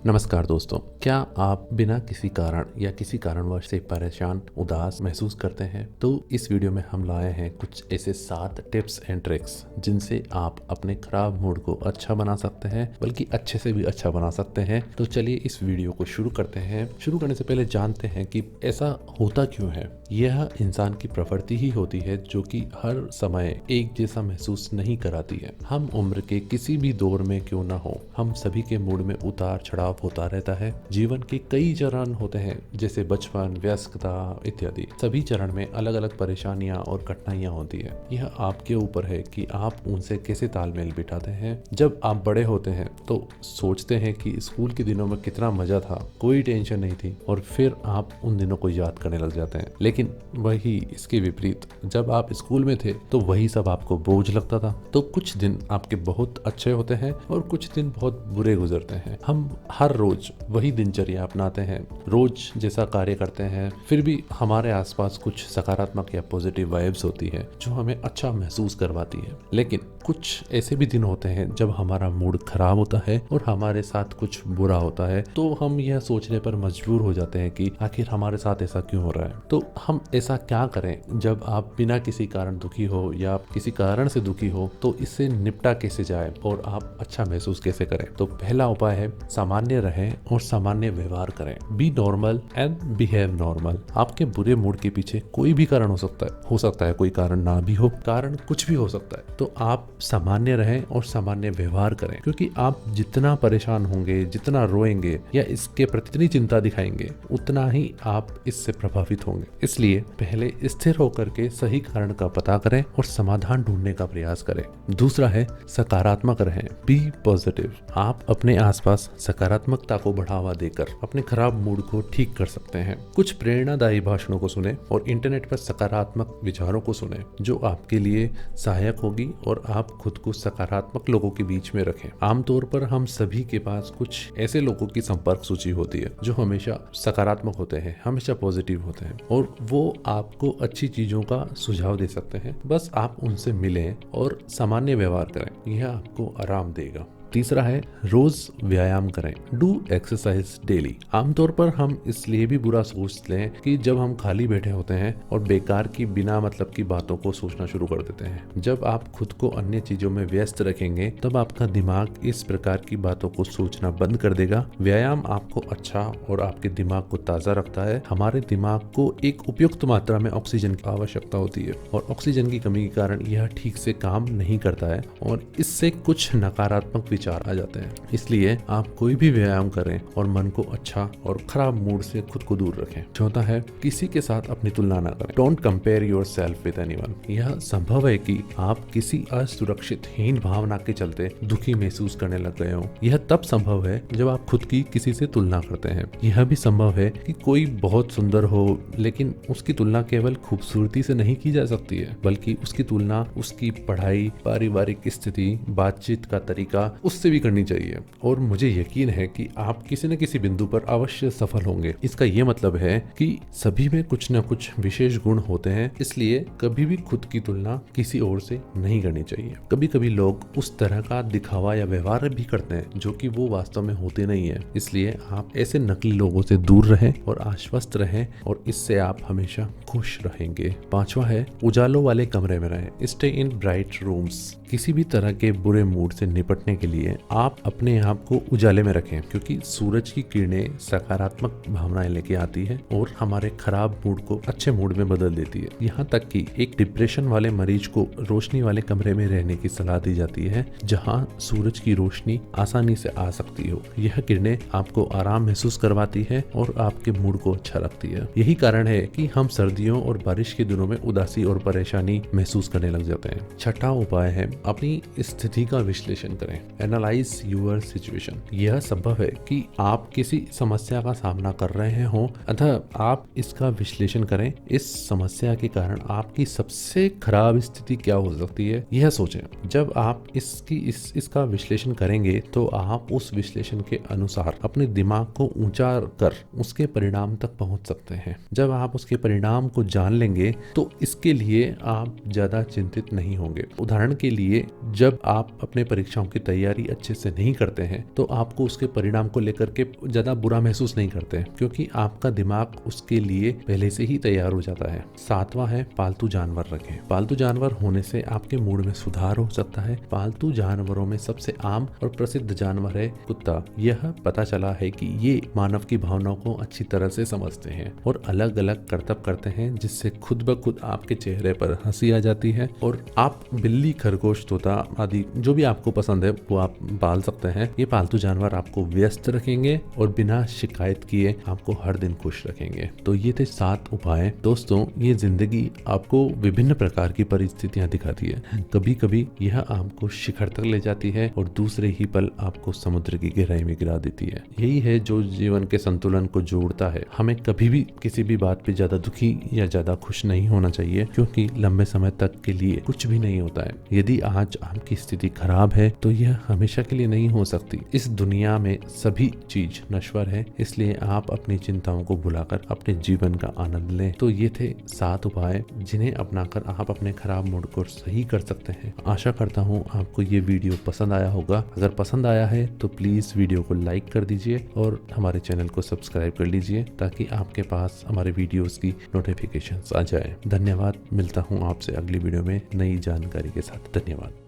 नमस्कार दोस्तों, क्या आप बिना किसी कारण या किसी कारणवश से परेशान, उदास महसूस करते हैं? तो इस वीडियो में हम लाए हैं कुछ ऐसे 7 टिप्स एंड ट्रिक्स जिनसे आप अपने खराब मूड को अच्छा बना सकते हैं, बल्कि अच्छे से भी अच्छा बना सकते हैं। तो चलिए इस वीडियो को शुरू करते हैं। शुरू करने से पहले जानते हैं कि ऐसा होता क्यों है। यह इंसान की प्रवृत्ति ही होती है जो कि हर समय एक जैसा महसूस नहीं कराती है। हम उम्र के किसी भी दौर में क्यों ना हो, हम सभी के मूड में उतार चढ़ाव होता रहता है। जीवन के कई चरण होते हैं, जैसे बचपन, वयस्कता इत्यादि। सभी चरण में अलग अलग परेशानियां और कठिनाइयां होती है। यह आपके ऊपर है कि आप उनसे कैसे तालमेल बिठाते हैं। जब आप बड़े होते हैं तो सोचते हैं कि स्कूल के दिनों में कितना मजा था, कोई टेंशन नहीं थी, और फिर आप उन दिनों को याद करने लग जाते हैं। लेकिन वही इसके विपरीत, जब आप स्कूल में थे तो वही सब आपको बोझ लगता था। तो कुछ दिन आपके बहुत अच्छे होते हैं और कुछ दिन बहुत बुरे गुजरते हैं। हम हर रोज वही दिनचर्या अपनाते हैं, रोज जैसा कार्य करते हैं, फिर भी हमारे आसपास कुछ सकारात्मक या पॉजिटिव वाइब्स होती है जो हमें अच्छा महसूस करवाती है। लेकिन कुछ ऐसे भी दिन होते हैं जब हमारा मूड खराब होता है और हमारे साथ कुछ बुरा होता है, तो हम यह सोचने पर मजबूर हो जाते हैं कि आखिर हमारे साथ ऐसा क्यों हो रहा है। तो हम ऐसा क्या करें जब आप बिना किसी कारण दुखी हो या आप किसी कारण से दुखी हो, तो इससे निपटा कैसे जाए और आप अच्छा महसूस कैसे करें। तो पहला उपाय है सामान्य रहें और सामान्य व्यवहार करें। B normal and behave normal. आपके बुरे मूड के पीछे कोई भी कारण हो सकता है कोई कारण ना भी हो, कारण कुछ भी हो सकता है। तो आप सामान्य रहें और सामान्य व्यवहार करें, क्योंकि आप जितना परेशान होंगे, जितना रोएंगे या इसके प्रति इतनी चिंता दिखाएंगे, उतना ही आप इससे प्रभावित होंगे। इसलिए पहले स्थिर होकर के सही कारण का पता करें और समाधान ढूंढने का प्रयास करें। दूसरा है सकारात्मक रहें। Be positive. आप अपने आसपास सकारात्मकता को बढ़ावा देकर अपने खराब मूड को ठीक कर सकते हैं। कुछ प्रेरणादायी भाषणों को सुने और इंटरनेट पर सकारात्मक विचारों को सुने जो आपके लिए सहायक होगी, और आप खुद को सकारात्मक लोगों के बीच में रखें। आमतौर पर हम सभी के पास कुछ ऐसे लोगों की संपर्क सूची होती है जो हमेशा सकारात्मक होते हैं, हमेशा पॉजिटिव होते हैं, और वो आपको अच्छी चीजों का सुझाव दे सकते हैं। बस आप उनसे मिलें और सामान्य व्यवहार करें, यह आपको आराम देगा। तीसरा है रोज व्यायाम करें। Do exercise daily. आमतौर पर हम इसलिए भी बुरा सोचते हैं कि जब हम खाली बैठे होते हैं और बेकार की बिना मतलब की बातों को सोचना शुरू कर देते हैं। जब आप खुद को अन्य चीजों में व्यस्त रखेंगे तब आपका दिमाग इस प्रकार की बातों को सोचना बंद कर देगा। व्यायाम आपको अच्छा और आपके दिमाग को ताजा रखता है। हमारे दिमाग को एक उपयुक्त मात्रा में ऑक्सीजन की आवश्यकता होती है, और ऑक्सीजन की कमी के कारण यह ठीक से काम नहीं करता है और इससे कुछ नकारात्मक विचार आ जाते हैं। इसलिए आप कोई भी व्यायाम करें और मन को अच्छा और खराब मूड से खुद को दूर रखें। चौथा है किसी के साथ अपनी तुलना ना करें। Don't compare yourself with anyone. यह संभव है कि आप किसी असुरक्षित हीन भावना के चलते दुखी महसूस करने लग गए हो। यह तब संभव है जब आप खुद की किसी से तुलना करते हैं। यह भी संभव है कि कोई बहुत सुंदर हो, लेकिन उसकी तुलना केवल खूबसूरती से नहीं की जा सकती है, बल्कि उसकी तुलना उसकी पढ़ाई, पारिवारिक स्थिति, बातचीत का तरीका उससे भी करनी चाहिए। और मुझे यकीन है कि आप किसी न किसी बिंदु पर अवश्य सफल होंगे। इसका यह मतलब है कि सभी में कुछ न कुछ विशेष गुण होते हैं, इसलिए कभी भी खुद की तुलना किसी और से नहीं करनी चाहिए। कभी कभी लोग उस तरह का दिखावा या व्यवहार भी करते हैं जो कि वो वास्तव में होते नहीं है। इसलिए आप ऐसे नकली लोगों से दूर रहें और आश्वस्त रहें, और इससे आप हमेशा खुश रहेंगे। पांचवा है उजालों वाले कमरे में रहें। Stay in bright rooms. किसी भी तरह के बुरे मूड से निपटने के लिए आप अपने आप को उजाले में रखें, क्योंकि सूरज की किरणें सकारात्मक भावनाएं लेके आती है और हमारे खराब मूड को अच्छे मूड में बदल देती है। यहाँ तक कि एक डिप्रेशन वाले मरीज को रोशनी वाले कमरे में रहने की सलाह दी जाती है, जहाँ सूरज की रोशनी आसानी से आ सकती हो। यह किरणें आपको आराम महसूस करवाती है और आपके मूड को अच्छा रखती है। यही कारण है कि हम सर्दियों और बारिश के दिनों में उदासी और परेशानी महसूस करने लग जाते हैं। छठा उपाय है अपनी स्थिति का विश्लेषण करें। Analyse your situation. यह संभव है कि आप किसी समस्या का सामना कर रहे हो, अतः आप इसका विश्लेषण करें। इस समस्या के कारण आपकी सबसे खराब स्थिति क्या हो सकती है, यह सोचें। जब आप इसका विश्लेषण करेंगे तो आप उस विश्लेषण के अनुसार अपने दिमाग को ऊंचा कर उसके परिणाम तक पहुंच सकते हैं। जब आप उसके परिणाम को जान लेंगे तो इसके लिए आप ज्यादा चिंतित नहीं होंगे। उदाहरण के लिए, जब आप अपने परीक्षाओं की तैयारी अच्छे से नहीं करते हैं तो आपको उसके परिणाम को लेकर के ज्यादा बुरा महसूस नहीं करते हैं, क्योंकि आपका दिमाग उसके लिए पहले से ही तैयार हो जाता है। 7वां है पालतू जानवर रखें। पालतू जानवर होने से आपके मूड में सुधार हो सकता है। पालतू जानवरों में सबसे आम और प्रसिद्ध जानवर है कुत्ता। यह पता चला है कि ये मानव की भावनाओं को अच्छी तरह से समझते हैं और अलग अलग करतब करते हैं, जिससे खुद ब खुद आपके चेहरे पर हंसी आ जाती है और आप बिल्ली, खरगोश, तोता आदि जो भी आपको पसंद है वो आप पाल सकते हैं। ये पालतू जानवर आपको व्यस्त रखेंगे और बिना शिकायत किए आपको हर दिन खुश रखेंगे। तो ये थे 7 उपाय। दोस्तों, ये जिंदगी आपको विभिन्न प्रकार की परिस्थितियां दिखाती है। कभी कभी यह आपको शिखर तक ले जाती है और दूसरे ही पल आपको समुद्र की गहराई में गिरा देती है। यही है जो जीवन के संतुलन को जोड़ता है। हमें कभी भी किसी भी बात पे ज्यादा दुखी या ज्यादा खुश नहीं होना चाहिए, क्योंकि लंबे समय तक के लिए कुछ भी नहीं होता है। यदि आज आपकी स्थिति खराब है तो यह हमेशा के लिए नहीं हो सकती। इस दुनिया में सभी चीज नश्वर है, इसलिए आप अपनी चिंताओं को भुलाकर अपने जीवन का आनंद लें। तो ये थे 7 उपाय जिन्हें अपनाकर आप अपने खराब मूड को सही कर सकते हैं। आशा करता हूँ आपको ये वीडियो पसंद आया होगा। अगर पसंद आया है तो प्लीज वीडियो को लाइक कर दीजिए और हमारे चैनल को सब्सक्राइब कर लीजिए, ताकि आपके पास हमारे वीडियोस की नोटिफिकेशंस आ जाए। धन्यवाद। मिलता हूँ आपसे अगली वीडियो में नई जानकारी के साथ। धन्यवाद।